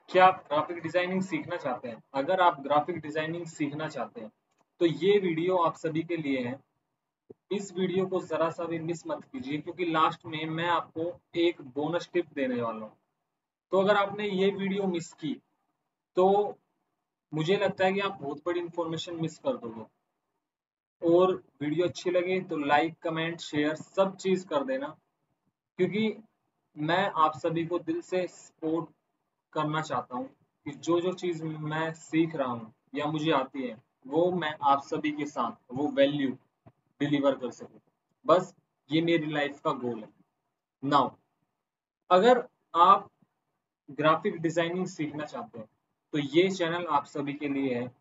क्या आप graphic designing सीखना चाहते हैं? अगर आप ग्राफिक डिजाइनिंग सीखना चाहते हैं तो ये वीडियो आप सभी के लिए है। इस वीडियो को जरा सा भी मिस मत कीजिए क्योंकि लास्ट में मैं आपको एक बोनस टिप देने वाला हूँ। तो अगर आपने ये वीडियो मिस की तो मुझे लगता है कि आप बहुत बड़ी इंफॉर्मेशन मिस कर दोगे। और वीडियो अच्छी लगे तो लाइक कमेंट शेयर सब चीज कर देना, क्योंकि मैं आप सभी को दिल से सपोर्ट करना चाहता हूँ कि जो जो चीज़ मैं सीख रहा हूँ या मुझे आती है वो मैं आप सभी के साथ वो वैल्यू डिलीवर कर सकूँ। बस ये मेरी लाइफ का गोल है। नाउ अगर आप ग्राफिक डिजाइनिंग सीखना चाहते हैं तो ये चैनल आप सभी के लिए है।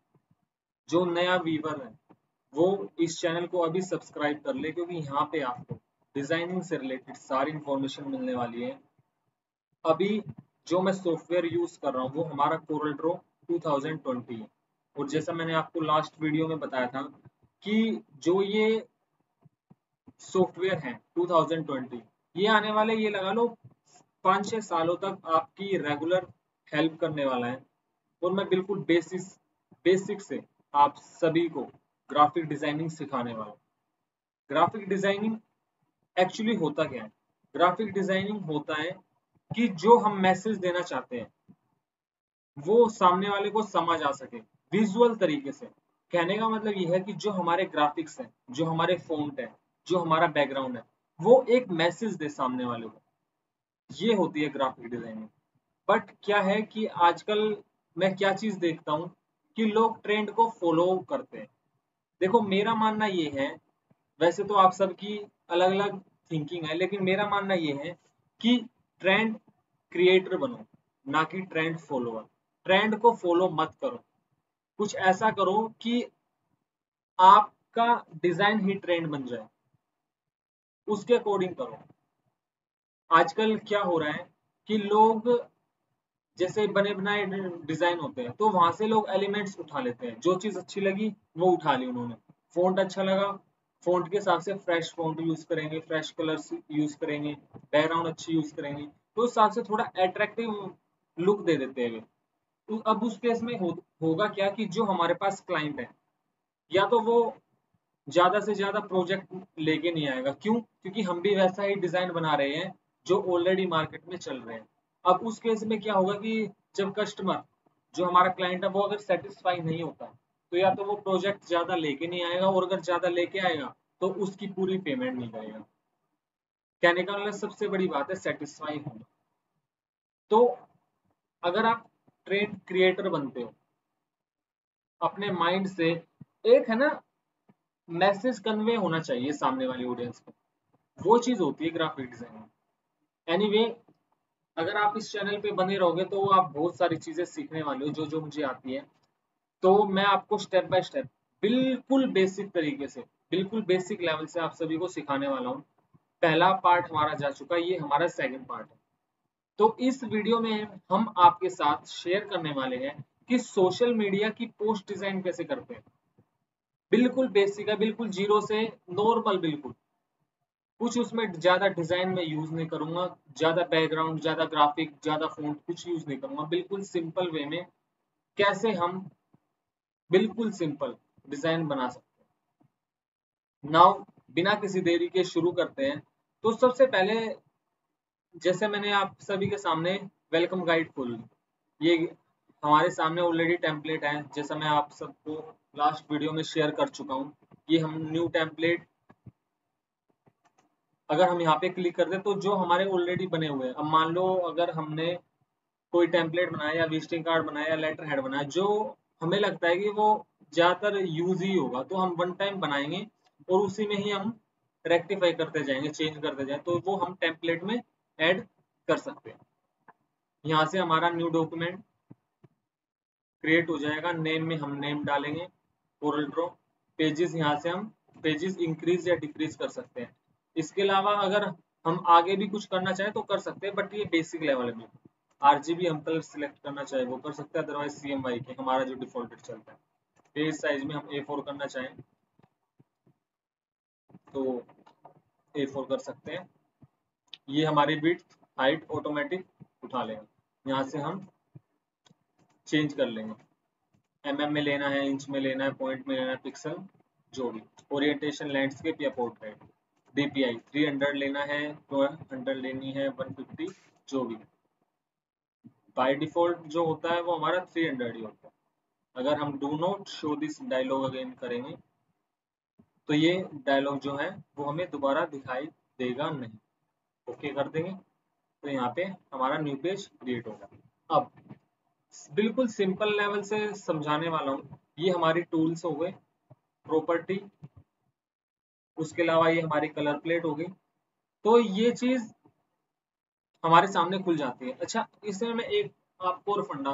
जो नया व्यूवर है वो इस चैनल को अभी सब्सक्राइब कर ले, क्योंकि यहाँ पे आपको डिजाइनिंग से रिलेटेड सारी इंफॉर्मेशन मिलने वाली है। अभी जो मैं सॉफ्टवेयर यूज कर रहा हूँ वो हमारा कोरल ड्रॉ 2020 है। और जैसा मैंने आपको लास्ट वीडियो में बताया था कि जो ये सॉफ्टवेयर है 2020, ये आने वाले ये लगा लो 5-6 सालों तक आपकी रेगुलर हेल्प करने वाला है। और मैं बिल्कुल बेसिक से आप सभी को ग्राफिक डिजाइनिंग सिखाने वाला हूँ। ग्राफिक डिजाइनिंग एक्चुअली होता क्या है? ग्राफिक डिजाइनिंग होता है कि जो हम मैसेज देना चाहते हैं वो सामने वाले को समझ आ सके विजुअल तरीके से। कहने का मतलब ये है कि जो हमारे ग्राफिक्स हैं, जो हमारे फॉन्ट है, जो हमारा बैकग्राउंड है, वो एक मैसेज दे सामने वाले को। ये होती है ग्राफिक डिजाइनिंग। बट क्या है कि आजकल मैं क्या चीज देखता हूँ कि लोग ट्रेंड को फॉलो करते हैं। देखो मेरा मानना ये है, वैसे तो आप सबकी अलग अलग थिंकिंग है, लेकिन मेरा मानना ये है कि ट्रेंड क्रिएटर बनो, ना कि ट्रेंड फॉलोअर। ट्रेंड को फॉलो मत करो, कुछ ऐसा करो कि आपका डिजाइन ही ट्रेंड बन जाए, उसके अकॉर्डिंग करो। आजकल क्या हो रहा है कि लोग जैसे बने बनाए डिजाइन होते हैं तो वहां से लोग एलिमेंट्स उठा लेते हैं, जो चीज अच्छी लगी वो उठा ली उन्होंने। फॉन्ट अच्छा लगा, फॉन्ट के हिसाब से फ्रेश फॉन्ट यूज करेंगे, फ्रेश कलर्स यूज करेंगे, बैकग्राउंड अच्छी यूज करेंगे, तो उस हिसाब से थोड़ा अट्रैक्टिव लुक दे देते हैं। तो अब उस केस में होगा क्या कि जो हमारे पास क्लाइंट है, या तो वो ज्यादा से ज्यादा प्रोजेक्ट लेके नहीं आएगा। क्यों? क्योंकि हम भी वैसा ही डिजाइन बना रहे हैं जो ऑलरेडी मार्केट में चल रहे हैं। अब उस केस में क्या होगा कि जब कस्टमर, जो हमारा क्लाइंट है, वो अगर सेटिस्फाई नहीं होता तो या तो वो प्रोजेक्ट ज्यादा लेके नहीं आएगा, और अगर ज्यादा लेके आएगा तो उसकी पूरी पेमेंट नहीं करेगा। कहने का मतलब सबसे बड़ी बात है सेटिस्फाई होना। तो अगर आप ट्रेंड क्रिएटर बनते हो अपने माइंड से, एक है ना, मैसेज कन्वे होना चाहिए सामने वाली ऑडियंस को, वो चीज होती है ग्राफिक डिजाइनिंग। एनीवे, अगर आप इस चैनल पे बने रहोगे तो आप बहुत सारी चीजें सीखने वाले हो जो जो मुझे आती है। तो मैं आपको स्टेप बाय स्टेप बिल्कुल बेसिक तरीके से, बिल्कुल बेसिक लेवल से आप सभी को सिखाने वाला हूँ। पहला पार्ट हमारा जा चुका है, ये हमारा सेकंड पार्ट है। तो इस वीडियो में हम आपके साथ शेयर करने वाले हैं कि सोशल मीडिया की पोस्ट डिजाइन कैसे करते हैं। बिल्कुल बेसिक है, बिल्कुल जीरो से नॉर्मल, बिल्कुल कुछ उसमें ज्यादा डिजाइन में यूज नहीं करूंगा, ज्यादा बैकग्राउंड, ज्यादा ग्राफिक, ज्यादा फॉन्ट कुछ यूज नहीं करूंगा। बिल्कुल सिंपल वे में कैसे हम बिल्कुल सिंपल डिजाइन बना सकते हैं। नाउ बिना किसी देरी के शुरू करते हैं। तो सबसे पहले, जैसे मैंने आप सभी के सामने वेलकम गाइड खोल ली, ये हमारे सामने ऑलरेडी टेम्पलेट है, जैसा मैं आप सबको लास्ट वीडियो में शेयर कर चुका हूँ। ये हम न्यू टेम्पलेट, अगर हम यहाँ पे क्लिक कर दें तो जो हमारे ऑलरेडी बने हुए हैं, अब मान लो अगर हमने कोई टेम्पलेट बनाया या विजिटिंग कार्ड बनाया या लेटर हेड बनाया जो हमें लगता है कि वो ज्यादातर यूज ही होगा, तो हम वन टाइम बनाएंगे और उसी में ही हम रेक्टिफाई करते जाएंगे, चेंज करते जाएंगे, तो वो हम टेम्पलेट में ऐड कर सकते हैं। यहाँ से हमारा न्यू डॉक्यूमेंट क्रिएट हो जाएगा। नेम में हम नेम डालेंगे कोरल ड्रॉ। पेजेस, यहाँ से हम पेजेस इंक्रीज या डिक्रीज कर सकते हैं। इसके अलावा अगर हम आगे भी कुछ करना चाहें तो कर सकते हैं, बट ये बेसिक लेवल में। आरजीबी हम कलर सिलेक्ट करना चाहे वो कर सकते हैं, अदरवाइज CMYK के हमारा जो डिफॉल्टेड चलता है। पेज साइज में हम A4 करना चाहें तो A4 कर सकते हैं। ये हमारी विड्थ हाइट ऑटोमेटिक उठा लेगा। यहाँ से हम चेंज कर लेंगे, mm में लेना है, इंच में लेना है, पॉइंट में लेना है, पिक्सल जो भी, ओरिएंटेशन लैंडस्केप या पोर्ट्रेट, DPI 300 लेना है, 200 लेनी है, 150 जो भी। बाय डिफॉल्ट जो होता है वो हमारा 300 ही होता है। अगर हम do not show this dialogue again करेंगे तो ये डायलॉग जो है वो हमें दोबारा दिखाई देगा नहीं। ओके कर देंगे तो यहाँ पे हमारा न्यू पेज क्रिएट होगा। अब बिल्कुल सिंपल लेवल से समझाने वाला हूँ। ये हमारी टूल्स हो गए, प्रॉपर्टी, उसके अलावा ये हमारी कलर प्लेट हो गई। तो ये चीज हमारे सामने खुल जाती है। अच्छा, इसमें मैं एक आपको और फंडा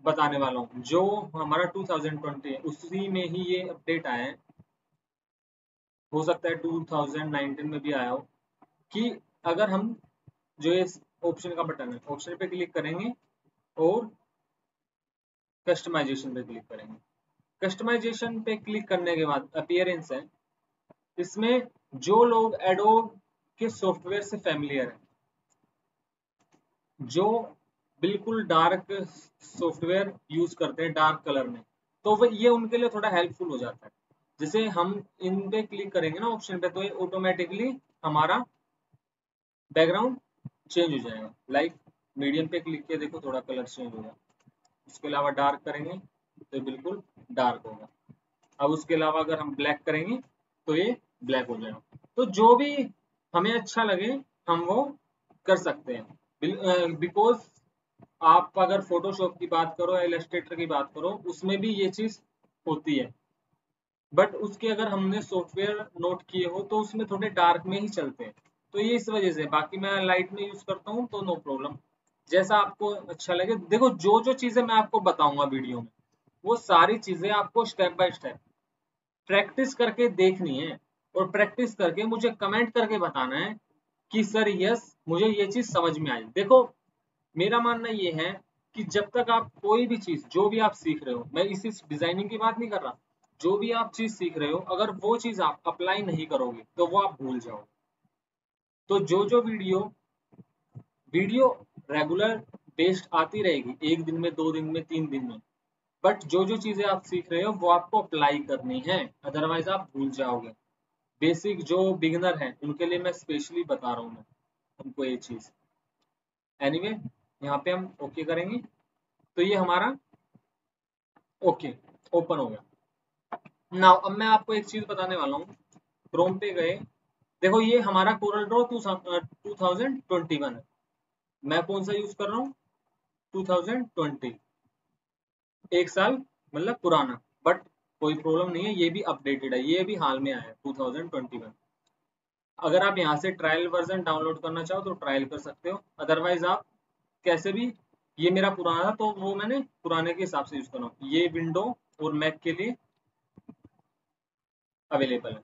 बताने वाला हूँ। जो हमारा 2020 है उसी में ही ये अपडेट आया है, हो सकता है 2019 में भी आया हो, कि अगर हम जो ये ऑप्शन का बटन है, ऑप्शन पे क्लिक करेंगे और कस्टमाइजेशन पे क्लिक करेंगे। कस्टमाइजेशन पे क्लिक करने के बाद अपीयरेंस है, इसमें जो लोग एडोब के सॉफ्टवेयर से फैमिलियर है, जो बिल्कुल डार्क सॉफ्टवेयर यूज करते हैं डार्क कलर में, तो वो ये उनके लिए थोड़ा हेल्पफुल हो जाता है। जैसे हम इन पे क्लिक करेंगे ना ऑप्शन पे, तो ये ऑटोमेटिकली हमारा बैकग्राउंड चेंज हो जाएगा। लाइक मीडियम पे क्लिक किया, देखो थोड़ा कलर चेंज होगा। उसके अलावा डार्क करेंगे तो बिल्कुल डार्क होगा। अब उसके अलावा अगर हम ब्लैक करेंगे तो ये ब्लैक हो जाएगा। तो जो भी हमें अच्छा लगे हम वो कर सकते हैं। बिकॉज आप अगर फोटोशॉप की बात करो, इलस्ट्रेटर की बात करो, उसमें भी ये चीज होती है, बट उसके अगर हमने सॉफ्टवेयर नोट किए हो तो उसमें थोड़े डार्क में ही चलते हैं। तो ये इस वजह से, बाकी मैं लाइट में यूज करता हूँ तो नो प्रॉब्लम, जैसा आपको अच्छा लगे। देखो जो जो चीजें मैं आपको बताऊंगा वीडियो में, वो सारी चीजें आपको स्टेप बाय स्टेप प्रैक्टिस करके देखनी है, और प्रैक्टिस करके मुझे कमेंट करके बताना है कि सर यस मुझे ये चीज समझ में आई। देखो मेरा मानना ये है कि जब तक आप कोई भी चीज, जो भी आप सीख रहे हो, मैं इसी डिजाइनिंग की बात नहीं कर रहा, जो भी आप चीज सीख रहे हो, अगर वो चीज आप अप्लाई नहीं करोगे तो वो आप भूल जाओगे। तो जो जो वीडियो रेगुलर बेस्ड आती रहेगी, एक दिन में, 2 दिन में, 3 दिन में, बट जो जो चीजें आप सीख रहे हो वो आपको अप्लाई करनी है, अदरवाइज आप भूल जाओगे। बेसिक जो बिगिनर है उनके लिए मैं स्पेशली बता रहा हूँ मैं उनको ये चीज। एनीवे यहाँ पे हम ओके करेंगे तो ये हमारा ओके ओपन हो गया। नाउ अब मैं आपको एक चीज बताने वाला हूँ। क्रोम पे गए, देखो ये हमारा कोरल ड्रॉ 2021 है। मैं कौन सा यूज कर रहा हूँ? 2020, एक साल मतलब पुराना, बट कोई प्रॉब्लम नहीं है, ये भी अपडेटेड है, ये भी हाल में आया है 2021। अगर आप यहाँ से ट्रायल वर्जन डाउनलोड करना चाहो तो ट्रायल कर सकते हो, अदरवाइज आप कैसे भी, ये मेरा पुराना था तो वो मैंने पुराने के हिसाब से यूज कर रहा हूँ। ये विंडो और मैक के लिए अवेलेबल है।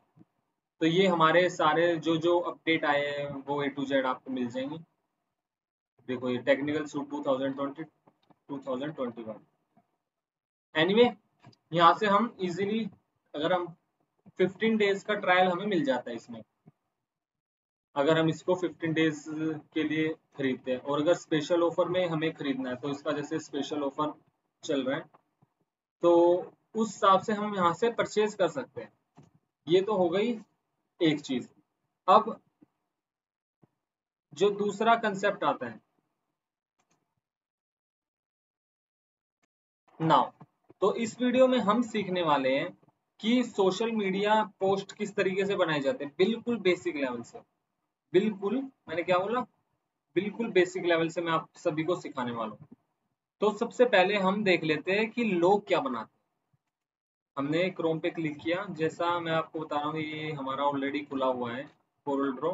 तो ये हमारे सारे जो जो अपडेट आए हैं वो A to Z आपको मिल जाएंगे। देखो ये टेक्निकल सूट 2020 2021। एनीवे यहाँ से हम इजीली, अगर हम 15 डेज का ट्रायल हमें मिल जाता है इसमें, अगर हम इसको 15 डेज के लिए खरीदते हैं, और अगर स्पेशल ऑफर में हमें खरीदना है तो इसका जैसे स्पेशल ऑफर चल रहा है तो उस हिसाब से हम यहाँ से परचेज कर सकते हैं। ये तो हो गई एक चीज। अब जो दूसरा कंसेप्ट आता है नाउ, तो इस वीडियो में हम सीखने वाले हैं कि सोशल मीडिया पोस्ट किस तरीके से बनाए जाते हैं, बिल्कुल बेसिक लेवल से। बिल्कुल, मैंने क्या बोला, बिल्कुल बेसिक लेवल से मैं आप सभी को सिखाने वाला हूँ। तो सबसे पहले हम देख लेते हैं कि लोग क्या बनाते हैं। हमने क्रोम पे क्लिक किया, जैसा मैं आपको बता रहा हूँ ये हमारा ऑलरेडी खुला हुआ है कोरल ड्रॉ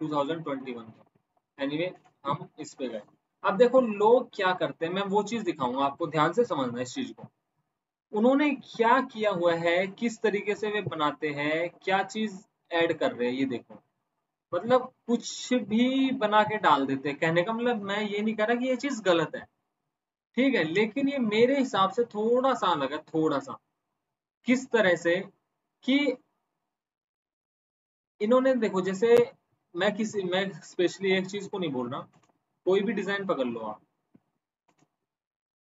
2021 का। एनीवे हम इस पे गए। अब देखो लोग क्या करते हैं, मैं वो चीज दिखाऊंगा आपको, ध्यान से समझना इस चीज को। उन्होंने क्या किया हुआ है, किस तरीके से वे बनाते हैं, क्या चीज ऐड कर रहे हैं, ये देखो। मतलब कुछ भी बना के डाल देते हैं। कहने का मतलब मैं ये नहीं कह रहा कि ये चीज गलत है, ठीक है, लेकिन ये मेरे हिसाब से थोड़ा सा अलग है, थोड़ा सा। किस तरह से कि इन्होंने देखो, जैसे मैं स्पेशली एक चीज को नहीं बोल रहा, कोई भी डिजाइन पकड़ लो आप,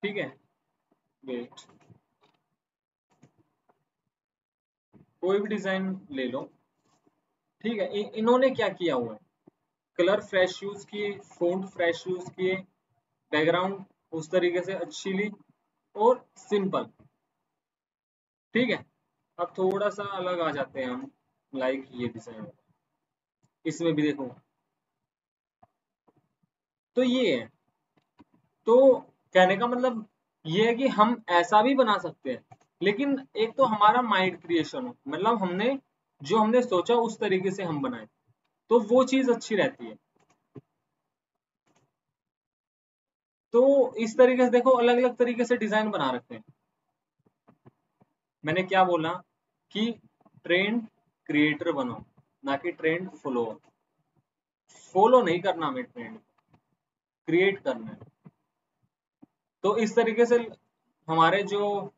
ठीक है, वेट, कोई भी डिजाइन ले लो, ठीक है। इन्होंने क्या किया हुआ है, कलर फ्रेश यूज किए, फॉन्ट फ्रेश यूज किए, बैकग्राउंड उस तरीके से अच्छी ली, और सिंपल, ठीक है। अब थोड़ा सा अलग आ जाते हैं हम, लाइक ये डिजाइन, इसमें भी देखो, तो ये है। तो कहने का मतलब ये है कि हम ऐसा भी बना सकते हैं, लेकिन एक तो हमारा माइंड क्रिएशन हो, मतलब हमने जो हमने सोचा उस तरीके से हम बनाए, तो वो चीज अच्छी रहती है। तो इस तरीके से देखो, अलग अलग तरीके से डिजाइन बना रखते हैं। मैंने क्या बोला कि ट्रेंड क्रिएटर बनो, ना कि ट्रेंड फॉलोअर। फॉलो नहीं करना हमें, ट्रेंड क्रिएट करना है। तो इस तरीके से हमारे जो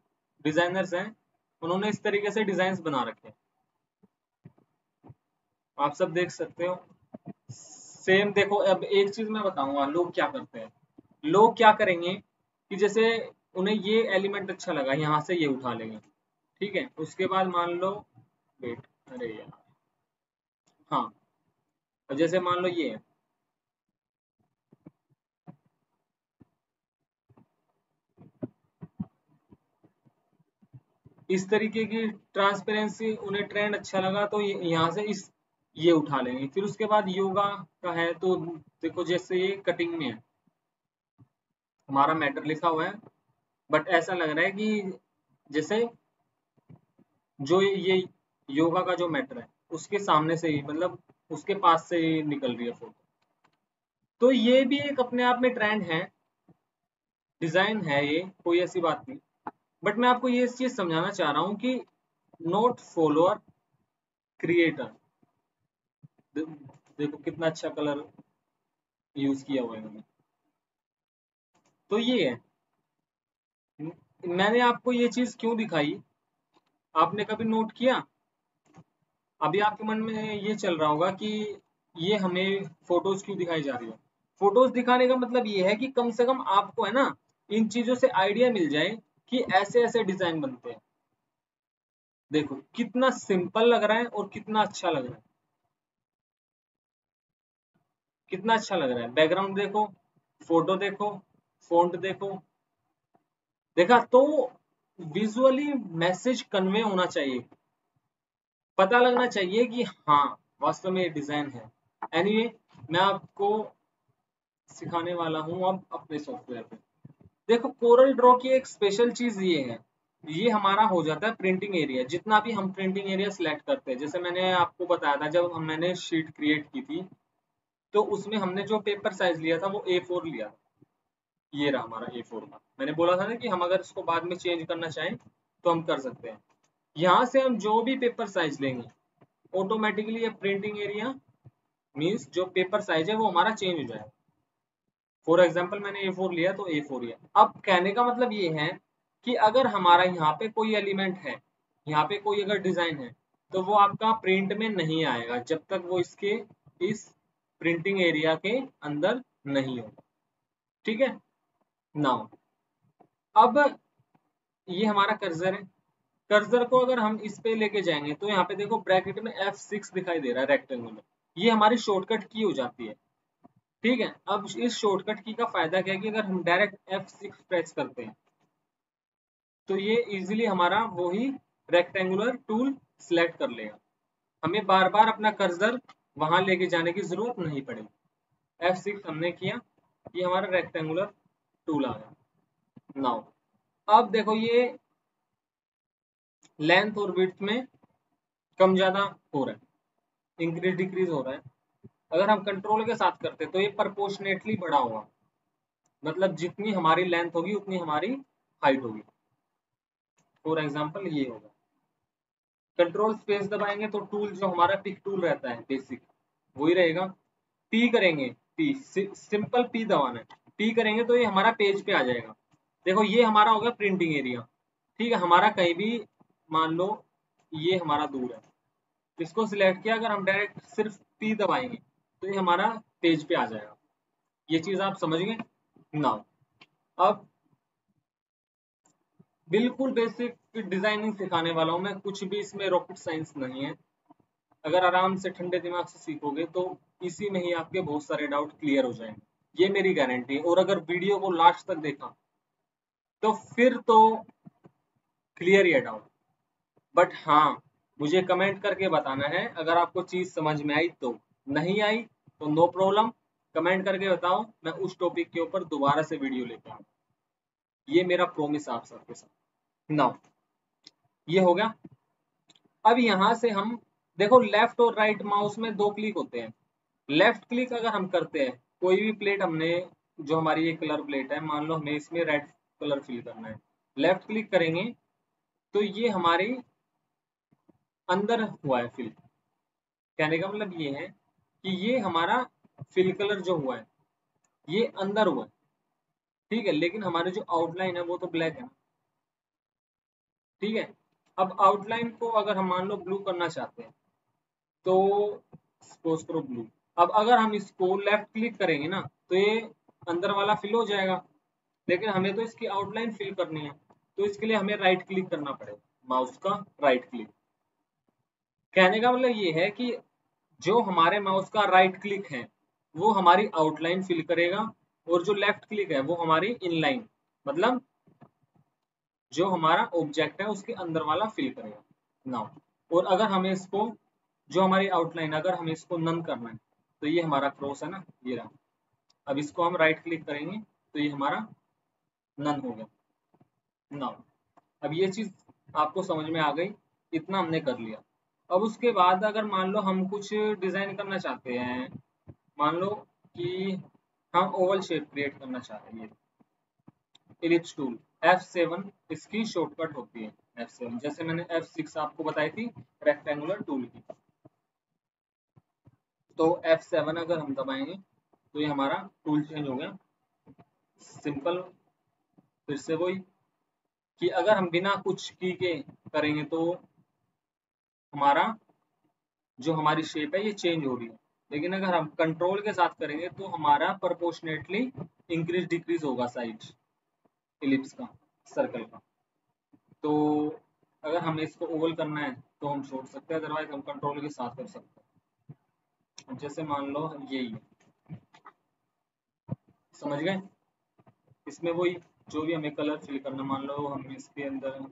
डिजाइनर्स हैं, उन्होंने इस तरीके से डिजाइन बना रखे हैं, आप सब देख सकते हो। सेम देखो, अब एक चीज मैं बताऊंगा लोग क्या करते हैं। लोग क्या करेंगे कि जैसे उन्हें ये एलिमेंट अच्छा लगा, यहाँ से ये उठा लेंगे, ठीक है। उसके बाद मान लो, वेट, अरे यार, हाँ, अब जैसे मान लो ये है, इस तरीके की ट्रांसपेरेंसी, उन्हें ट्रेंड अच्छा लगा तो यहाँ से इस ये उठा लेंगे। फिर उसके बाद योगा का है, तो देखो जैसे ये कटिंग में है, हमारा मैटर लिखा हुआ है, बट ऐसा लग रहा है कि जैसे जो ये योगा का जो मैटर है, उसके सामने से ही, मतलब उसके पास से ही निकल रही है फोटो। तो ये भी एक अपने आप में ट्रेंड है, डिजाइन है, ये कोई ऐसी बात नहीं। बट मैं आपको ये चीज समझाना चाह रहा हूँ कि नोट फॉलोअर, क्रिएटर। देखो कितना अच्छा कलर यूज किया हुआ है इन्होंने। तो ये है, मैंने आपको ये चीज क्यों दिखाई, आपने कभी नोट किया? अभी आपके मन में ये चल रहा होगा कि ये हमें फोटोज क्यों दिखाई जा रही है। फोटोज दिखाने का मतलब ये है कि कम से कम आपको है ना, इन चीजों से आइडिया मिल जाए कि ऐसे ऐसे डिजाइन बनते हैं। देखो कितना सिंपल लग रहा है और कितना अच्छा लग रहा है, कितना अच्छा लग रहा है। बैकग्राउंड देखो, फोटो देखो, फॉन्ट देखो, देखा तो विजुअली मैसेज कन्वे होना चाहिए, पता लगना चाहिए कि हाँ वास्तव में ये डिजाइन है। एनीवे, मैं आपको सिखाने वाला हूँ अब अपने सॉफ्टवेयर पे। देखो कोरल ड्रॉ की एक स्पेशल चीज ये है, ये हमारा हो जाता है प्रिंटिंग एरिया। जितना भी हम प्रिंटिंग एरिया सिलेक्ट करते हैं, जैसे मैंने आपको बताया था जब मैंने शीट क्रिएट की थी, तो उसमें हमने जो पेपर साइज लिया था वो A4 लिया। ये रहा हमारा A4 का। मैंने बोला था ना कि हम अगर इसको बाद में चेंज करना चाहें तो हम कर सकते हैं। यहाँ से हम जो भी पेपर साइज लेंगे, ऑटोमेटिकली ये प्रिंटिंग एरिया मीन्स जो पेपर साइज है वो हमारा चेंज हो जाएगा। फॉर एग्जाम्पल मैंने A4 लिया तो A4 लिया। अब कहने का मतलब ये है कि अगर हमारा यहाँ पे कोई एलिमेंट है, यहाँ पे कोई अगर डिजाइन है, तो वो आपका प्रिंट में नहीं आएगा जब तक वो इसके इस प्रिंटिंग एरिया के अंदर नहीं होगा, ठीक है। नाउ अब ये हमारा कर्सर है, कर्सर को अगर हम इस पे लेके जाएंगे तो यहाँ पे देखो ब्रैकेट में F6 दिखाई दे रहा है रेक्टेंगल में, ये हमारी शॉर्टकट की हो जाती है, ठीक है। अब इस शॉर्टकट की का फायदा क्या है कि अगर हम डायरेक्ट F6 प्रेस करते हैं तो ये इजीली हमारा वही रेक्टेंगुलर टूल सिलेक्ट कर लेगा, हमें बार बार अपना कर्सर वहां लेके जाने की जरूरत नहीं पड़ेगी। F6 हमने किया, ये हमारा रेक्टेंगुलर टूल आ गया। नाउ अब देखो ये लेंथ और विड्थ में कम ज्यादा हो रहा है, इंक्रीज डिक्रीज हो रहा है। अगर हम कंट्रोल के साथ करते तो ये प्रपोर्शनेटली बड़ा होगा, मतलब जितनी हमारी लेंथ होगी उतनी हमारी हाइट होगी। फॉर एग्जाम्पल ये होगा, कंट्रोल स्पेस दबाएंगे तो टूल जो हमारा पिक टूल रहता है बेसिक वही रहेगा। पी करेंगे, पी सिंपल पी दबाना है, पी करेंगे तो ये हमारा पेज पे आ जाएगा। देखो ये हमारा हो गया प्रिंटिंग एरिया, ठीक है। हमारा कहीं भी मान लो ये हमारा दूर है, इसको सिलेक्ट किया, अगर हम डायरेक्ट सिर्फ पी दबाएंगे तो ये हमारा पेज पे आ जाएगा। ये चीज आप समझ गए। नाउ अब बिल्कुल बेसिक डिजाइनिंग सिखाने वाला हूँ मैं, कुछ भी इसमें रॉकेट साइंस नहीं है। अगर आराम से ठंडे दिमाग से सीखोगे तो इसी में ही आपके बहुत सारे डाउट क्लियर हो जाएंगे, ये मेरी गारंटी है। और अगर वीडियो को लास्ट तक देखा तो फिर तो क्लियर ही है डाउट। बट हाँ, मुझे कमेंट करके बताना है अगर आपको चीज समझ में आई तो। नहीं आई तो नो प्रॉब्लम, कमेंट करके बताओ, मैं उस टॉपिक के ऊपर दोबारा से वीडियो लेता हूँ। ये मेरा प्रॉमिस आप सबके साथ। नाउ ये हो गया। अब यहाँ से हम देखो, लेफ्ट और राइट माउस में दो क्लिक होते हैं। लेफ्ट क्लिक अगर हम करते हैं, कोई भी प्लेट हमने, जो हमारी ये कलर प्लेट है, मान लो हमें इसमें रेड कलर फिल करना है, लेफ्ट क्लिक करेंगे तो ये हमारी अंदर हुआ है फिल। कहने का मतलब ये है कि ये हमारा फिल कलर जो हुआ है ये अंदर हुआ है, ठीक है। लेकिन हमारी जो आउटलाइन है वो तो ब्लैक है ना, ठीक है। अब आउटलाइन को अगर हम मान लो ब्लू करना चाहते हैं तो सपोज करो ब्लू। अब अगर हम इसको लेफ्ट क्लिक करेंगे ना तो ये अंदर वाला फिल हो जाएगा, लेकिन हमें तो इसकी आउटलाइन फिल करनी है, तो इसके लिए हमें राइट क्लिक करना पड़ेगा, माउस का राइट क्लिक। कहने का मतलब ये है कि जो हमारे माउस का राइट क्लिक है वो हमारी आउटलाइन फिल करेगा, और जो लेफ्ट क्लिक है वो हमारी इनलाइन, मतलब जो हमारा ऑब्जेक्ट है उसके अंदर वाला फिल करेगा। नाउ और अगर हमें इसको, जो हमारी आउटलाइन, अगर हमें इसको नन करना है तो ये हमारा क्रॉस है ना, ये रहा। अब इसको हम राइट क्लिक करेंगे तो ये हमारा नन हो गया। नाउ अब ये चीज आपको समझ में आ गई, इतना हमने कर लिया। अब उसके बाद अगर मान लो हम कुछ डिजाइन करना चाहते हैं, मान लो कि हम ओवल शेप क्रिएट करना चाह रहे हैं, इलिप्स टूल F7 इसकी शॉर्टकट होती है। F7 जैसे मैंने F6 आपको बताई थी रेक्टेंगुलर टूल की, तो F7 अगर हम दबाएंगे तो ये हमारा टूल चेंज हो गया। सिंपल, फिर से वही कि अगर हम बिना कुछ की के करेंगे तो हमारा जो हमारी शेप है ये चेंज हो रही है, लेकिन अगर हम कंट्रोल के साथ करेंगे तो हमारा प्रोपोर्शनेटली इंक्रीज डिक्रीज होगा साइज इलिप्स का, सर्कल का। तो अगर हमें इसको ओवल करना है तो हम छोड़ सकते हैं, अदरवाइज हम कंट्रोल के साथ कर सकते हैं। जैसे मान लो यही है, समझ गए। इसमें वही जो भी हमें कलर फिल करना, मान लो हम इसके अंदर,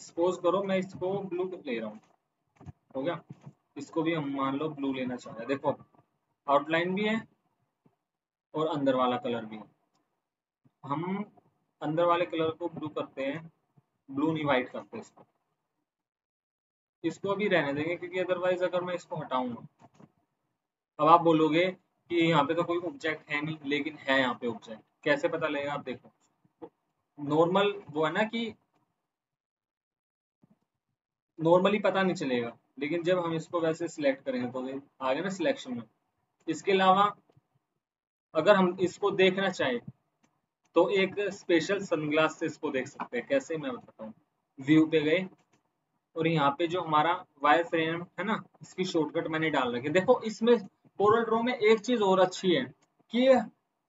सपोज करो मैं इसको ब्लू ले रहा हूँ, हो गया। इसको भी हम मान लो ब्लू लेना चाह रहे हैं, देखो आउटलाइन भी है और अंदर वाला कलर भी है। हम अंदर वाले कलर को ब्लू करते हैं, ब्लू नहीं वाइट करते इसको। इसको अभी रहने देंगे क्योंकि अदरवाइज अगर मैं इसको हटाऊंगा, अब आप बोलोगे कि यहाँ पे तो कोई ऑब्जेक्ट है नहीं, लेकिन है यहाँ पे ऑब्जेक्ट, कैसे पता लगेगा? आप देखो, नॉर्मल वो है ना कि नॉर्मली पता नहीं चलेगा, लेकिन जब हम इसको वैसे सिलेक्ट करेंगे तो आ गया ना सिलेक्शन में। इसके अलावा अगर हम इसको देखना चाहें तो एक स्पेशल सनग्लास से इसको देख सकते हैं। कैसे, मैं बताता हूँ। व्यू पे गए और यहाँ पे जो हमारा वायर फ्रेम है ना, इसकी शॉर्टकट मैंने डाल रखी है। देखो इसमें कोरल ड्रॉ में एक चीज और अच्छी है कि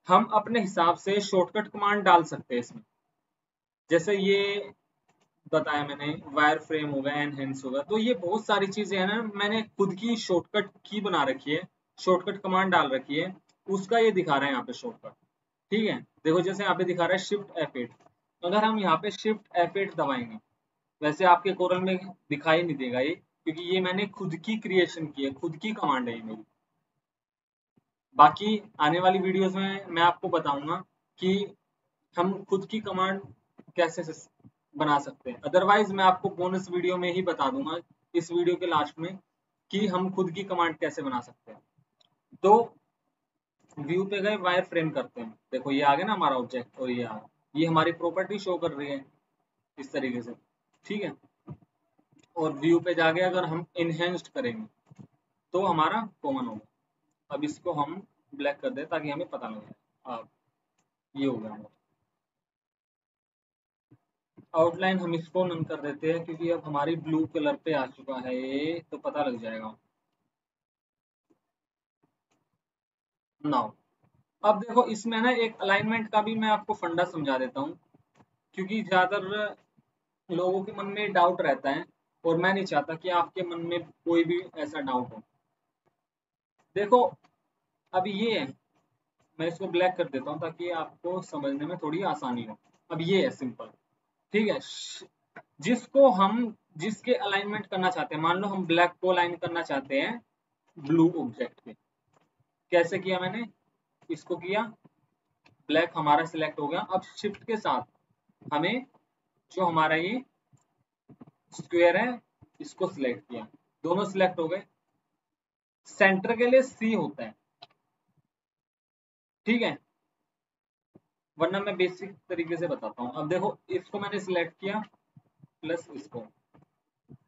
हम अपने हिसाब से शॉर्टकट कमांड डाल सकते हैं इसमें। जैसे ये बताया मैंने, वायर फ्रेम होगा, एनहेंस होगा, तो ये बहुत सारी चीजें है ना, मैंने खुद की शॉर्टकट की बना रखी है, शॉर्टकट कमांड डाल रखी है, उसका ये दिखा रहा है यहाँ पे शॉर्टकट। ठीक है, देखो जैसे यहाँ पे दिखा रहा है शिफ्ट F8, अगर हम यहाँ पे शिफ्ट F8 दबाएंगे, वैसे आपके कोरल में दिखाई नहीं देगा ये, क्योंकि ये मैंने खुद की क्रिएशन की है, खुद की कमांड है ये मेरी। बाकी आने वाली वीडियोस में मैं आपको बताऊंगा कि हम खुद की कमांड कैसे बना सकते हैं। अदरवाइज मैं आपको बोनस वीडियो में ही बता दूंगा, इस वीडियो के लास्ट में, कि हम खुद की कमांड कैसे बना सकते हैं। तो व्यू पे गए, वायर फ्रेम करते हैं, देखो ये आ गया ना हमारा ऑब्जेक्ट, और ये आ गया, ये हमारी प्रॉपर्टी शो कर रही है इस तरीके से, ठीक है। और व्यू पे जाके अगर हम इनहेंस्ड करेंगे तो हमारा कॉमन होगा। अब इसको हम ब्लैक कर दें ताकि हमें पता लगे। अब ये हो गया हमारा आउटलाइन, हम इसको नन कर देते हैं क्योंकि अब हमारी ब्लू कलर पे आ चुका है ये, तो पता लग जाएगा। नाउ अब देखो इसमें ना एक अलाइनमेंट का भी मैं आपको फंडा समझा देता हूँ क्योंकि ज्यादातर लोगों के मन में डाउट रहता है और मैं नहीं चाहता कि आपके मन में कोई भी ऐसा डाउट हो। देखो अब ये है, मैं इसको ब्लैक कर देता हूँ ताकि आपको समझने में थोड़ी आसानी हो। अब ये है सिंपल, ठीक है। जिसको हम जिसके अलाइनमेंट करना चाहते हैं, मान लो हम ब्लैक को अलाइन करना चाहते हैं ब्लू ऑब्जेक्ट पे। कैसे किया मैंने, इसको किया, ब्लैक हमारा सिलेक्ट हो गया। अब शिफ्ट के साथ हमें जो हमारा ये स्क्वायर है इसको सिलेक्ट किया, दोनों सिलेक्ट हो गए। सेंटर के लिए सी होता है, ठीक है, वरना मैं बेसिक तरीके से बताता हूँ। अब देखो इसको मैंने सिलेक्ट किया प्लस इसको।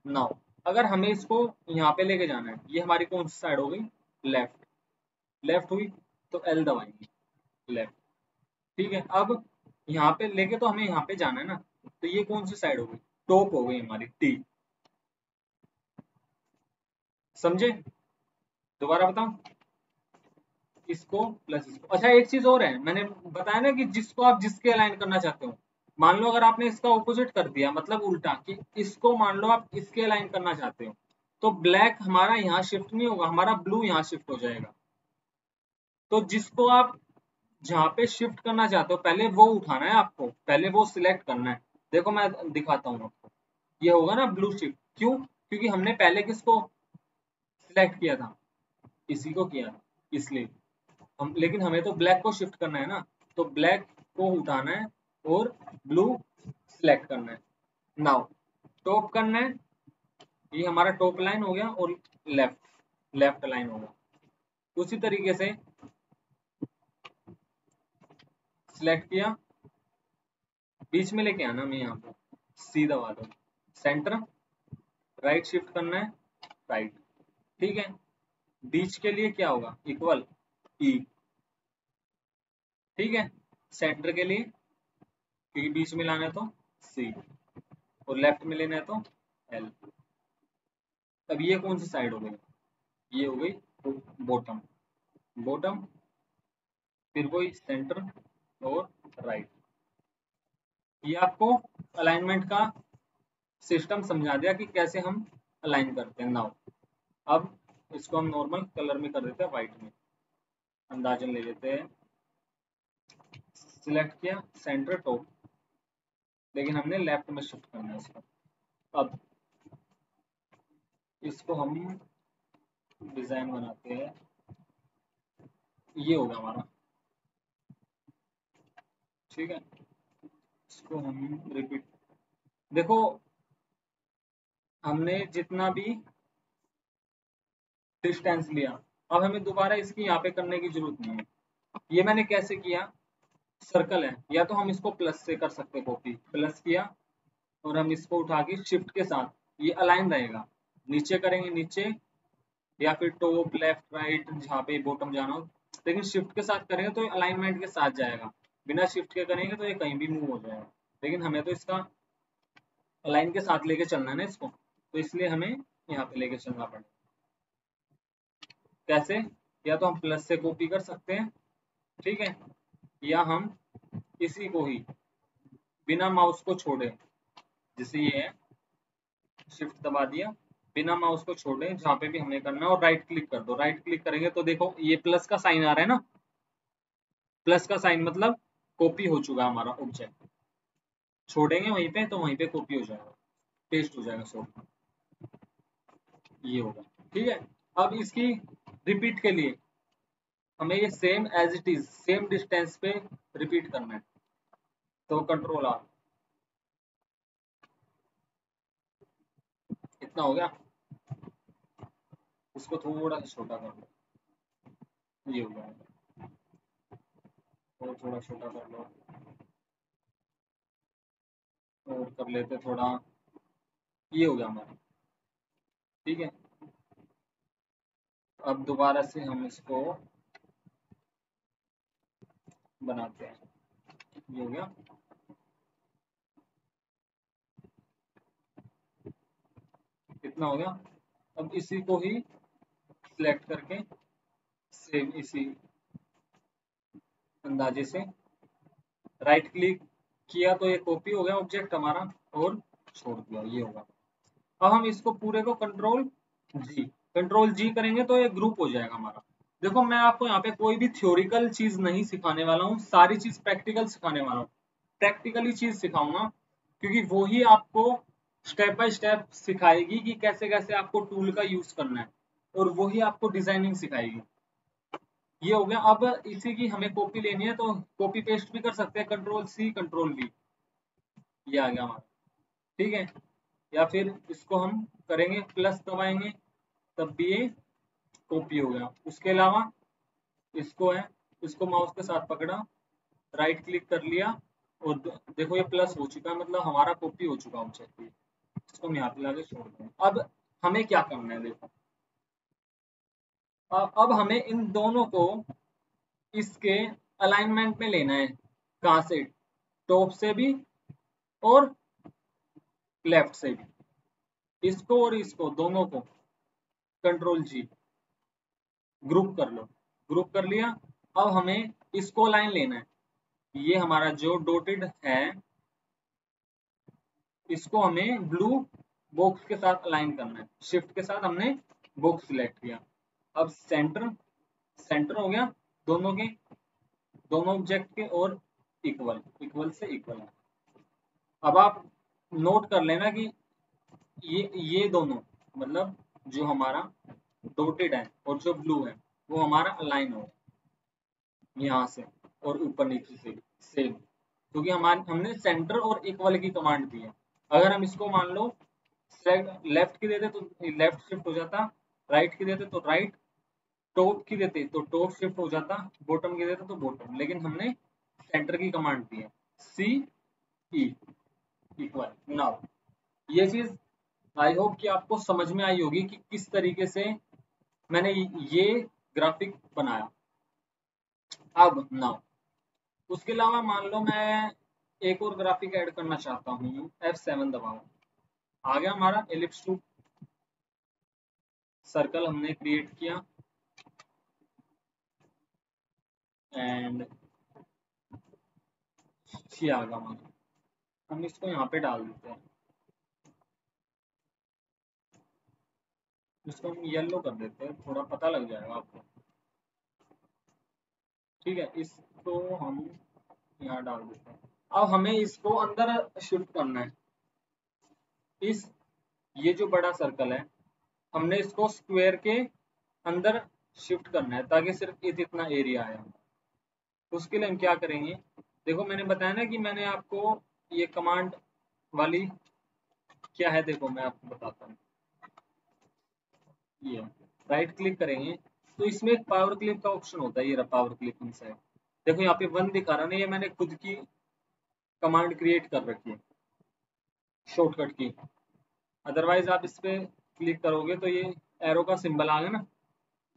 नाउ अगर हमें इसको यहाँ पे लेके जाना है, ये हमारी कौन सी साइड हो गई, लेफ्ट, लेफ्ट हुई तो एल दबाएंगे, लेफ्ट, ठीक है। अब यहाँ पे लेके तो हमें यहाँ पे जाना है ना, तो ये कौन सी साइड हो गई, टॉप हो गई हमारी, टी। समझे, दोबारा बताऊं, इसको प्लस इसको। अच्छा एक चीज और है, मैंने बताया ना कि जिसको आप जिसके अलाइन करना चाहते हो, मान लो अगर आपने इसका ऑपोजिट कर दिया, मतलब उल्टा, कि इसको मान लो आप इसके अलाइन करना चाहते हो, तो ब्लैक हमारा यहाँ शिफ्ट नहीं होगा, हमारा ब्लू यहाँ शिफ्ट हो जाएगा। तो जिसको आप जहाँ पे शिफ्ट करना चाहते हो पहले वो उठाना है आपको, पहले वो सिलेक्ट करना है। देखो मैं दिखाता हूँ आपको, ये होगा ना ब्लू शिफ्ट, क्यों, क्योंकि हमने पहले किसको सिलेक्ट किया था, इसी को किया था, इसलिए हम, लेकिन हमें तो ब्लैक को शिफ्ट करना है ना, तो ब्लैक को उठाना है और ब्लू सिलेक्ट करना है। नाउ टॉप करना है, ये हमारा टॉप लाइन हो गया, और लेफ्ट लेफ्ट लाइन होगा। उसी तरीके से सिलेक्ट किया, बीच में लेके आना, मैं यहाँ पे सी दबा दो, सेंटर, राइट शिफ्ट करना है, राइट, ठीक है। बीच के लिए क्या होगा, इक्वल ई, ठीक है। सेंटर के लिए, क्योंकि बीच में लाना है तो सी, और लेफ्ट में लेना है तो एल। अब ये कौन सी साइड हो गई, ये हो गई बॉटम, बॉटम, फिर वही सेंटर और राइट। ये आपको अलाइनमेंट का सिस्टम समझा दिया कि कैसे हम अलाइन करते हैं। नाउ अब इसको हम नॉर्मल कलर में कर देते हैं, व्हाइट में, अंदाजन ले लेते हैं। सिलेक्ट किया सेंटर टॉप, लेकिन हमने लेफ्ट में शिफ्ट करना है इसको। अब इसको हम डिजाइन बनाते हैं, ये होगा हमारा, ठीक है। इसको हम रिपीट, देखो हमने जितना भी डिस्टेंस लिया, अब हमें दोबारा इसकी यहाँ पे करने की जरूरत नहीं है। ये मैंने कैसे किया, सर्कल है, या तो हम इसको प्लस से कर सकते, कॉपी प्लस किया, और हम इसको उठा के शिफ्ट के साथ, ये अलाइन रहेगा, नीचे करेंगे नीचे, या फिर टॉप लेफ्ट राइट जहाँ पे बॉटम जाना हो, लेकिन शिफ्ट के साथ करेंगे तो अलाइनमेंट के साथ जाएगा, बिना शिफ्ट के करेंगे तो ये कहीं भी मूव हो जाएगा। लेकिन हमें तो इसका अलाइन के साथ लेके चलना है ना इसको, तो इसलिए हमें यहाँ पे लेके चलना पड़ेगा। कैसे, या तो हम प्लस से कॉपी कर सकते हैं, ठीक है, या हम इसी को ही बिना माउस को छोड़े, जैसे ये है, शिफ्ट दबा दिया, बिना माउस को छोड़े जहाँ पे भी हमें करना है, और राइट क्लिक कर दो। राइट क्लिक करेंगे तो देखो ये प्लस का साइन आ रहा है ना, प्लस का साइन मतलब कॉपी हो चुका हमारा ऑब्जेक्ट, छोड़ेंगे वहीं पे तो वहीं पे कॉपी हो जाएगा, पेस्ट हो जाएगा सॉफ्ट, ये होगा, ठीक है। अब इसकी रिपीट के लिए हमें ये same age it is same distance पे रिपीट करना है, तो कंट्रोल आर, इतना हो गया। इसको थोड़ा सा छोटा कर लो, ये हो गया, और थोड़ा छोटा कर लो, और कर लेते थोड़ा, ये हो गया हमारा, ठीक है। अब दोबारा से हम इसको बनाते हैं, ये हो गया, कितना हो गया। अब इसी को ही सिलेक्ट करके सेम इसी अंदाजे से राइट क्लिक, किया तो ये कॉपी हो गया ऑब्जेक्ट हमारा और छोड़ दिया, ये होगा। अब हम इसको पूरे को कंट्रोल जी करेंगे तो ये ग्रुप हो जाएगा हमारा। देखो मैं आपको यहाँ पे कोई भी थ्योरिकल चीज नहीं सिखाने वाला हूँ, सारी चीज प्रैक्टिकल सिखाने वाला हूँ। प्रैक्टिकली चीज सिखाऊंगा क्योंकि वो ही आपको स्टेप बाय स्टेप सिखाएगी कि कैसे कैसे आपको टूल का यूज करना है, और वो ही आपको डिजाइनिंग सिखाएगी। ये हो गया। अब इसी की हमें कॉपी लेनी है तो कॉपी पेस्ट भी कर सकते हैं, कंट्रोल सी कंट्रोल वी, ये आ गया हमारा। ठीक है, या फिर इसको हम करेंगे प्लस दबाएंगे तब भी ये कॉपी हो गया। उसके अलावा इसको है, इसको माउस के साथ पकड़ा, राइट क्लिक कर लिया और देखो ये प्लस हो चुका है, मतलब हमारा कॉपी हो चुका ऑब्जेक्ट। इसको हम यहाँ पे लाके छोड़ दें। अब हमें क्या करना है, देखो अब हमें इन दोनों को इसके अलाइनमेंट में लेना है। कहाँ से? टॉप से भी और लेफ्ट से भी। इसको और इसको दोनों को कंट्रोल जी ग्रुप कर लो। ग्रुप कर लिया। अब हमें इसको लाइन लेना है, ये हमारा जो डॉटेड है इसको हमें ब्लू बॉक्स के साथ अलाइन करना है। शिफ्ट के साथ हमने बॉक्स सिलेक्ट किया। अब सेंटर हो गया दोनों के, दोनों ऑब्जेक्ट के, और इक्वल से इक्वल है। अब आप नोट कर लेना कि ये दोनों, मतलब जो हमारा डॉटेड है और जो ब्लू है वो हमारा अलाइन हो यहाँ से और ऊपर नीचे से सेम, क्योंकि हमने सेंटर और इक्वल की कमांड दी है। अगर हम इसको मान लो लेफ्ट की देते तो लेफ्ट शिफ्ट हो जाता, राइट की देते तो राइट, टॉप की देते तो टॉप शिफ्ट हो जाता, बॉटम की देते तो बॉटम, लेकिन हमने सेंटर की कमांड दी है सी ई इक्वल। नाउ ये चीज आई होप कि आपको समझ में आई होगी कि किस तरीके से मैंने ये ग्राफिक बनाया। अब नाउ उसके अलावा मान लो मैं एक और ग्राफिक ऐड करना चाहता हूँ, F7 दबाओ। आ गया हमारा एलिप्स टू सर्कल हमने क्रिएट किया एंड ये आ गया हमारा। हम इसको यहाँ पे डाल देते हैं, इसको हम येलो कर देते हैं, थोड़ा पता लग जाएगा आपको। ठीक है, इसको हम यहाँ डाल देते हैं। अब हमें इसको अंदर शिफ्ट करना है। इस ये जो बड़ा सर्कल है हमने इसको स्क्वायर के अंदर शिफ्ट करना है ताकि सिर्फ इतना एरिया आए। उसके लिए हम क्या करेंगे, देखो मैंने बताया ना कि मैंने आपको ये कमांड वाली क्या है, देखो मैं आपको बताता हूँ। ये राइट क्लिक करेंगे तो इसमें एक पावर क्लिप का ऑप्शन होता है, ये रहा पावर क्लिप इनसाइड। देखो यहाँ पे 1 दिखा रहा नहीं, ये मैंने खुद की कमांड क्रिएट कर रखी है शॉर्टकट की। अदरवाइज आप इस पे क्लिक करोगे तो ये एरो का सिंबल आ गया ना,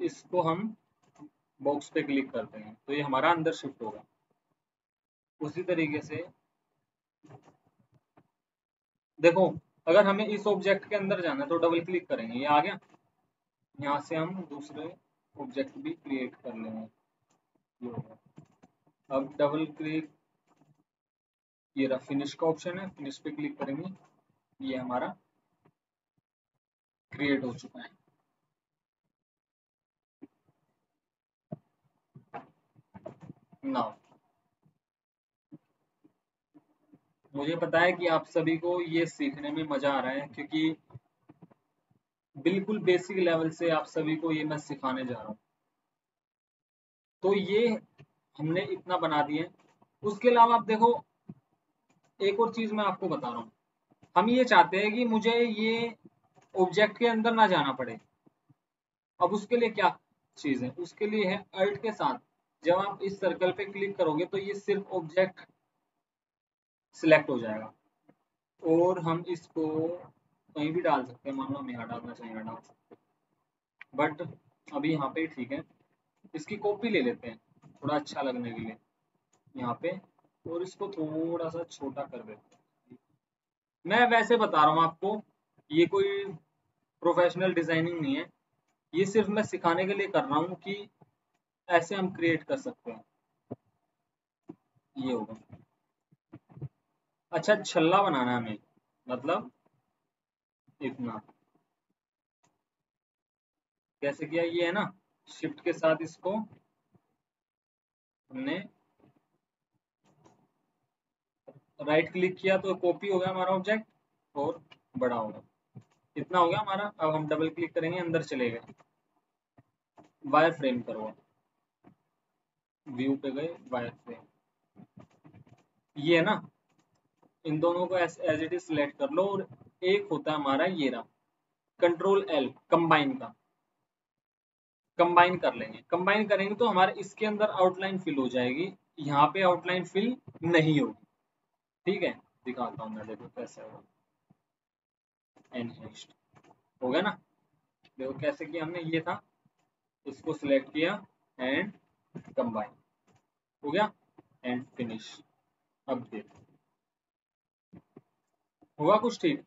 इसको हम बॉक्स पे क्लिक करते हैं तो ये हमारा अंदर शिफ्ट होगा। उसी तरीके से देखो अगर हमें इस ऑब्जेक्ट के अंदर जाना है तो डबल क्लिक करेंगे, ये आ गया। यहाँ से हम दूसरे ऑब्जेक्ट भी क्रिएट कर लेंगे, ये होगा। अब डबल क्लिक, ये रहा फिनिश का ऑप्शन है, फिनिश पे क्लिक करेंगे, ये हमारा क्रिएट हो चुका है। नाउ मुझे पता है कि आप सभी को ये सीखने में मजा आ रहा है क्योंकि बिल्कुल बेसिक लेवल से आप सभी को ये मैं सिखाने जा रहा हूँ। तो ये हमने इतना बना दिया। उसके अलावा आप देखो एक और चीज मैं आपको बता रहा हूँ, हम ये चाहते हैं कि मुझे ये ऑब्जेक्ट के अंदर ना जाना पड़े। अब उसके लिए क्या चीज है, उसके लिए है अल्ट के साथ जब आप इस सर्कल पे क्लिक करोगे तो ये सिर्फ ऑब्जेक्ट सिलेक्ट हो जाएगा और हम इसको कहीं भी डाल सकते हैं। मान लो हम यहाँ डालना चाहिए यहाँ डाल सकते हैं, बट अभी यहाँ पे ठीक है। इसकी कॉपी ले लेते हैं थोड़ा अच्छा लगने के लिए यहाँ पे, और इसको थोड़ा सा छोटा कर देते हैं। मैं वैसे बता रहा हूँ आपको, ये कोई प्रोफेशनल डिजाइनिंग नहीं है, ये सिर्फ मैं सिखाने के लिए कर रहा हूँ कि ऐसे हम क्रिएट कर सकते हैं। ये होगा अच्छा छल्ला बनाना है हमें, मतलब इतना कैसे किया, ये है ना, शिफ्ट के साथ इसको हमने राइट क्लिक किया तो कॉपी हो गया हमारा ऑब्जेक्ट और बड़ा होगा, इतना हो गया हमारा। अब हम डबल क्लिक करेंगे, अंदर चले गए, वायर फ्रेम करो, व्यू पे गए, वायर फ्रेम, ये है ना, इन दोनों को एज इट इज सिलेक्ट कर लो। और एक होता है हमारा ये रहा, कंट्रोल एल, कंबाइन का, कंबाइन कर लेंगे। कंबाइन करेंगे तो हमारे इसके अंदर आउटलाइन फिल हो जाएगी, यहाँ पे आउटलाइन फिल नहीं होगी। ठीक है, दिखाता हूँ मैं, देखो कैसे होगा, एनहेस्ड हो गया ना। देखो कैसे किया हमने, ये था, इसको सिलेक्ट किया एंड कंबाइन हो गया एंड फिनिश। अब देखो हुआ कुछ ठीक।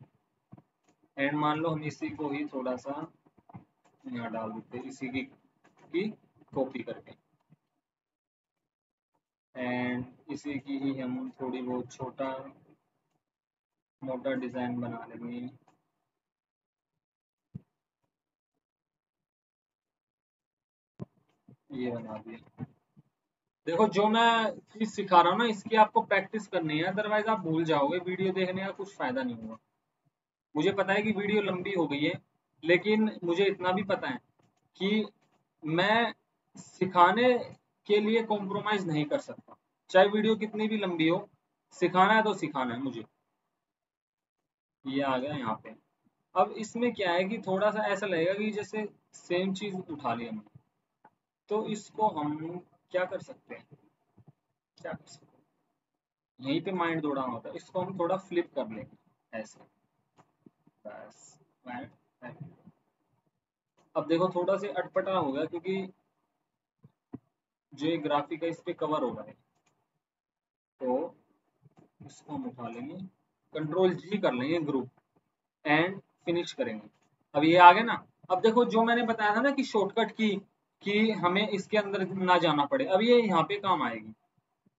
एंड मान लो हम इसी को ही थोड़ा सा यहाँ डाल देते, इसी की कॉपी करके, एंड इसी की ही हम थोड़ी बहुत छोटा मोटा डिजाइन बना लेंगे। ये बना दिया। देखो जो मैं चीज सिखा रहा हूँ ना, इसकी आपको प्रैक्टिस करनी है, अदरवाइज आप भूल जाओगे, वीडियो देखने का कुछ फायदा नहीं होगा। मुझे पता है कि वीडियो लंबी हो गई है, लेकिन मुझे इतना भी पता है कि मैं सिखाने के लिए कॉम्प्रोमाइज नहीं कर सकता, चाहे वीडियो कितनी भी लंबी हो, सिखाना है तो सिखाना है मुझे। ये आ गया यहाँ पे। अब इसमें क्या है कि थोड़ा सा ऐसा लगेगा कि जैसे सेम चीज उठा ली हमने, तो इसको हम क्या कर सकते हैं, क्या कर सकते हैं, यहीं पे माइंड दौड़ाना होता है, इसको हम थोड़ा फ्लिप कर लेंगे ऐसे, बस। अब देखो थोड़ा सा अटपटा हो गया, क्योंकि जो ये ग्राफिक है इस पे कवर हो रहा है, तो इसको हम उठा लेंगे, कंट्रोल जी कर लेंगे ग्रुप, एंड फिनिश करेंगे। अब ये आ गया ना। अब देखो जो मैंने बताया था ना कि शॉर्टकट की, कि हमें इसके अंदर ना जाना पड़े, अब ये यहाँ पे काम आएगी।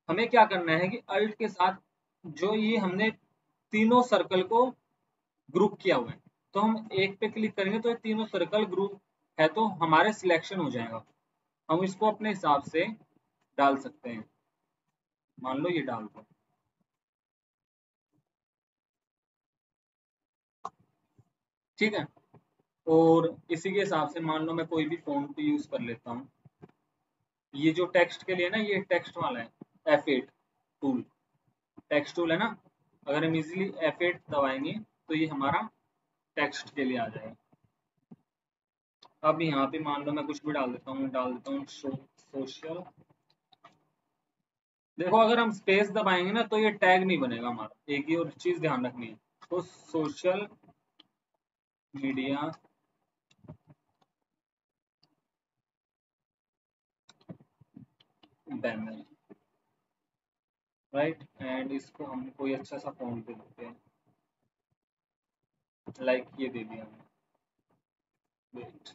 हमें क्या करना है कि अल्ट के साथ जो ये हमने तीनों सर्कल को ग्रुप किया हुआ है, तो हम एक पे क्लिक करेंगे तो ये तीनों सर्कल ग्रुप है, तो हमारे सिलेक्शन हो जाएगा। हम इसको अपने हिसाब से डाल सकते हैं, मान लो ये डाल दो, ठीक है। और इसी के हिसाब से मान लो मैं कोई भी फॉन्ट यूज कर लेता हूँ, ये जो टेक्स्ट के लिए ना, ये टेक्स्ट वाला है, F8 टूल, टेक्स्ट टूल है ना, अगर हम इजीली F8 दबाएंगे तो ये हमारा टेक्स्ट के लिए आ जाएगा। अब यहाँ पे मान लो मैं कुछ भी डाल देता हूँ, सोशल। देखो अगर हम स्पेस दबाएंगे ना तो ये टैग नहीं बनेगा हमारा, एक ही और चीज ध्यान रखनी है, तो social media banner, right. And इसको हम कोई अच्छा सा फॉन्ट दे देते हैं, लाइक ये दे दिया हमने, वेट,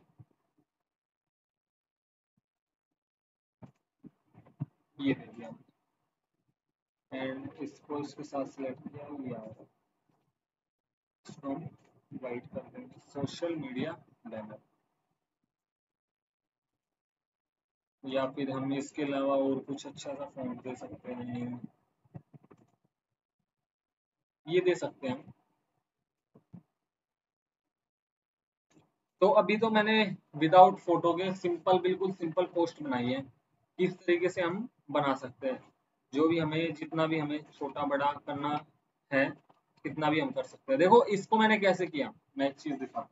ये दे दिया, एंड इसको इसके साथ सिलेक्ट किया, ये आएगा, इसको हम वाइट कर देंगे, सोशल मीडिया बैनर। या फिर हम इसके अलावा और कुछ अच्छा सा फॉन्ट दे सकते हैं, ये दे सकते हैं हम। तो अभी तो मैंने विदाउट फोटो के सिंपल, बिल्कुल सिंपल पोस्ट बनाई है, किस तरीके से हम बना सकते हैं, जो भी हमें, जितना भी हमें छोटा बड़ा करना है, कितना भी हम कर सकते हैं। देखो इसको मैंने कैसे किया, मैं एक चीज दिखा,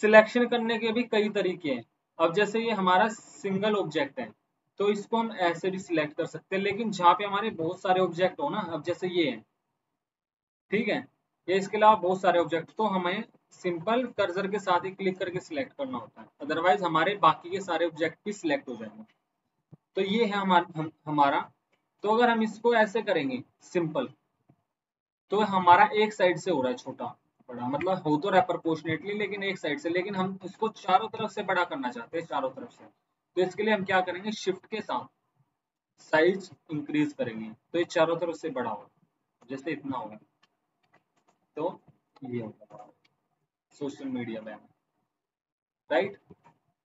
सिलेक्शन करने के भी कई तरीके हैं। अब जैसे ये हमारा सिंगल ऑब्जेक्ट है, तो इसको हम ऐसे भी सिलेक्ट कर सकते हैं, लेकिन जहाँ पे हमारे बहुत सारे ऑब्जेक्ट हो ना, अब जैसे ये है, ठीक है, ये इसके अलावा बहुत सारे ऑब्जेक्ट, तो हमें सिंपल कर्सर के साथ ही क्लिक करके सिलेक्ट करना होता है, अदरवाइज हमारे बाकी के सारे ऑब्जेक्ट भी सिलेक्ट हो जाएंगे। तो ये है हमारा। तो अगर हम इसको ऐसे करेंगे सिंपल, तो हमारा एक साइड से हो रहा है छोटा बड़ा, मतलब हो तो रहा है प्रोपोर्शनेटली, लेकिन एक साइड से, लेकिन हम इसको चारों तरफ से बड़ा करना चाहते हैं, चारों तरफ से। तो इसके लिए हम क्या करेंगे, शिफ्ट के साथ साइज इंक्रीज करेंगे तो ये चारों तरफ से बड़ा होगा, जैसे इतना होगा तो ये होगा social media ban, right.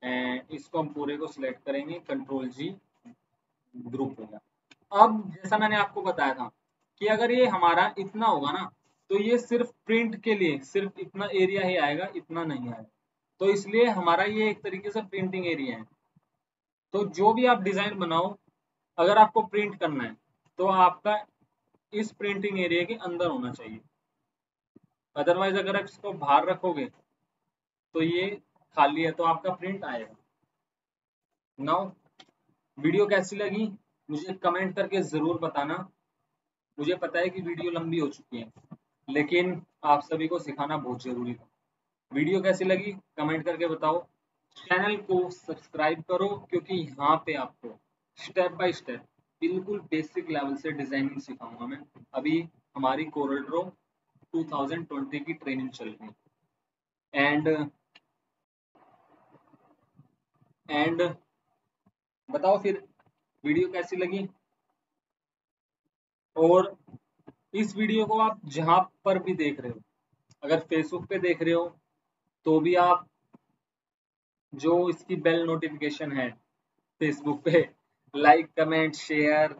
And इसको हम पूरे को सिलेक्ट करेंगे, कंट्रोल जी, ग्रुप हो गया। अब जैसा मैंने आपको बताया था कि अगर ये हमारा इतना होगा ना तो ये सिर्फ प्रिंट के लिए सिर्फ इतना एरिया ही आएगा, इतना नहीं आएगा, तो इसलिए हमारा ये एक तरीके से प्रिंटिंग एरिया है। तो जो भी आप डिजाइन बनाओ, अगर आपको प्रिंट करना है तो आपका इस प्रिंटिंग एरिया के अंदर होना चाहिए, अदरवाइज अगर आप इसको बाहर रखोगे तो ये खाली है तो आपका प्रिंट आएगा। नाउ वीडियो कैसी लगी मुझे कमेंट करके जरूर बताना। मुझे पता है कि वीडियो लंबी हो चुकी है, लेकिन आप सभी को सिखाना बहुत जरूरी था। वीडियो कैसी लगी कमेंट करके बताओ। चैनल को सब्सक्राइब करो क्योंकि यहाँ पे आपको स्टेप बाय स्टेप बिल्कुल बेसिक लेवल से डिजाइनिंग सिखाऊंगा मैं। अभी हमारी कोरल ड्रॉ 2020 की ट्रेनिंग चल रही है। एंड बताओ फिर वीडियो कैसी लगी, और इस वीडियो को आप जहां पर भी देख रहे हो, अगर फेसबुक पे देख रहे हो तो भी आप जो इसकी बेल नोटिफिकेशन है फेसबुक पे, लाइक कमेंट शेयर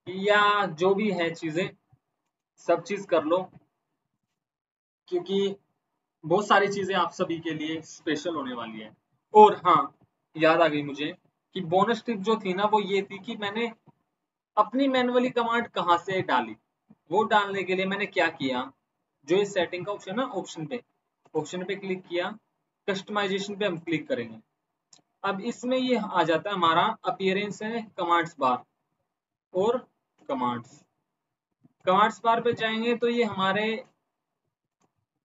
या जो भी है चीजें, सब चीज कर लो, क्योंकि बहुत सारी चीजें आप सभी के लिए स्पेशल होने वाली है। और हाँ, याद आ गई मुझे कि बोनस टिप जो थी ना वो ये थी कि मैंने अपनी मैनुअली कमांड कहाँ से डाली। वो डालने के लिए मैंने क्या किया, जो ये सेटिंग का ऑप्शन है, ऑप्शन पे क्लिक किया, कस्टमाइजेशन पे हम क्लिक करेंगे। अब इसमें ये आ जाता है हमारा अपीयरेंस है कमांड्स बार और कमांड्स बार पे जाएंगे तो ये हमारे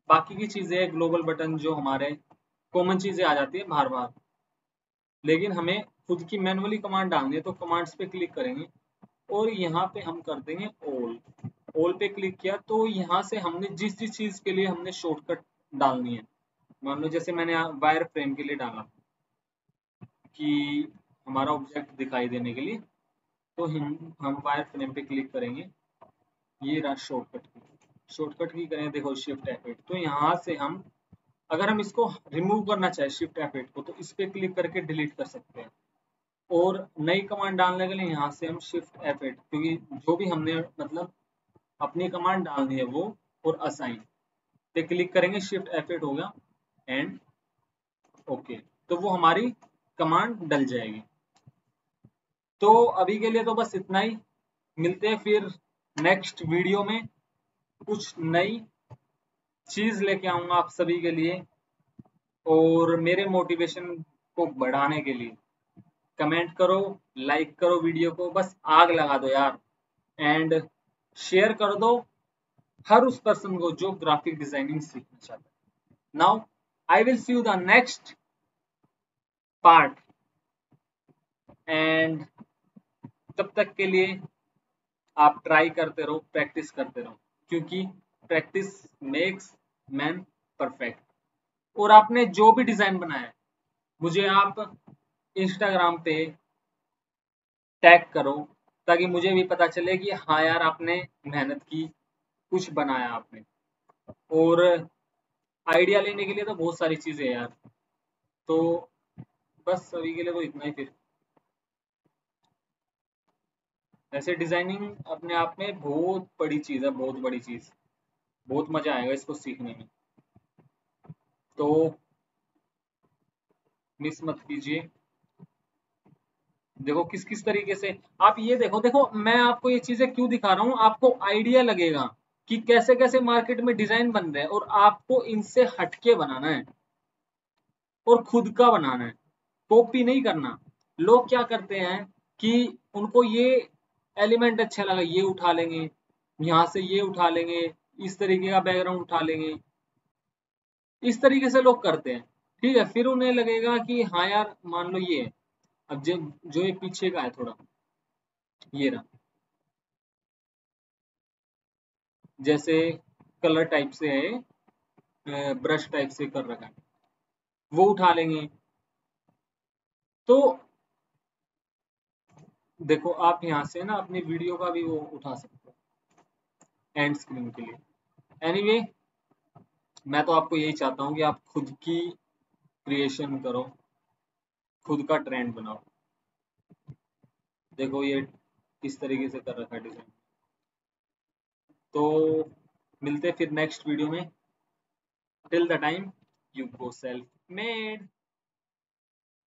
बाकी की चीजें, ग्लोबल बटन जो हमारे कॉमन चीजें आ जाती है बार बार, लेकिन हमें खुद की मैनुअली कमांड डालनी है तो कमांड्स पे क्लिक करेंगे और यहाँ पे हम कर देंगे ऑल पे क्लिक किया तो यहाँ से हमने जिस जिस चीज के लिए हमने शॉर्टकट डालनी है, मान लो जैसे मैंने वायर फ्रेम के लिए डाला कि हमारा ऑब्जेक्ट दिखाई देने के लिए, तो हम वायर फ्रेम पे क्लिक करेंगे, ये रहा शॉर्टकट की करें, देखो शिफ्ट F8, तो यहाँ से हम अगर हम इसको रिमूव करना चाहे शिफ्ट F8 को तो इस पे क्लिक करके डिलीट कर सकते हैं, और नई कमांड डालने के लिए यहाँ से हम शिफ्ट F8, क्योंकि जो भी हमने मतलब अपनी कमांड डालनी है वो, और असाइन पे क्लिक करेंगे, शिफ्ट F8 हो गया एंड ओके, तो वो हमारी कमांड डल जाएगी। तो अभी के लिए तो बस इतना ही, मिलते हैं फिर नेक्स्ट वीडियो में, कुछ नई चीज लेके आऊंगा आप सभी के लिए, और मेरे मोटिवेशन को बढ़ाने के लिए कमेंट करो, लाइक करो वीडियो को, बस आग लगा दो यार, एंड शेयर कर दो हर उस पर्सन को जो ग्राफिक डिजाइनिंग सीखना चाहता है। Now I will see you the next part, and तब तक के लिए आप ट्राई करते रहो, प्रैक्टिस करते रहो, क्योंकि प्रैक्टिस मेक्स मैन परफेक्ट। और आपने जो भी डिजाइन बनाया है मुझे आप इंस्टाग्राम पे टैग करो, ताकि मुझे भी पता चले कि हाँ यार आपने मेहनत की, कुछ बनाया आपने। और आइडिया लेने के लिए तो बहुत सारी चीजें है यार, तो बस अभी के लिए तो इतना ही। फिर ऐसे डिजाइनिंग अपने आप में बहुत बड़ी चीज है, बहुत बड़ी चीज, बहुत मजा आएगा इसको सीखने में, तो मिस मत कीजिए। देखो किस किस तरीके से आप ये देखो, मैं आपको ये चीजें क्यों दिखा रहा हूँ, आपको आइडिया लगेगा कि कैसे कैसे मार्केट में डिजाइन बन रहे हैं, और आपको इनसे हटके बनाना है और खुद का बनाना है, कॉपी नहीं करना। लोग क्या करते हैं कि उनको ये एलिमेंट अच्छा लगा, ये उठा लेंगे, यहाँ से ये उठा लेंगे, इस तरीके का बैकग्राउंड उठा लेंगे, इस तरीके से लोग करते हैं। ठीक है, फिर उन्हें लगेगा कि हाँ यार मान लो ये, अब जो ये पीछे का है थोड़ा, ये रहा, जैसे कलर टाइप से है, ब्रश टाइप से कर रखा है, वो उठा लेंगे। तो देखो आप यहाँ से ना अपनी वीडियो का भी वो उठा सकते हो एंड स्क्रीन के लिए। एनीवे मैं तो आपको यही चाहता हूँ कि आप खुद की क्रिएशन करो, खुद का ट्रेंड बनाओ। देखो ये किस तरीके से कर रखा है डिजाइन। तो मिलते फिर नेक्स्ट वीडियो में। Till the time you go self made.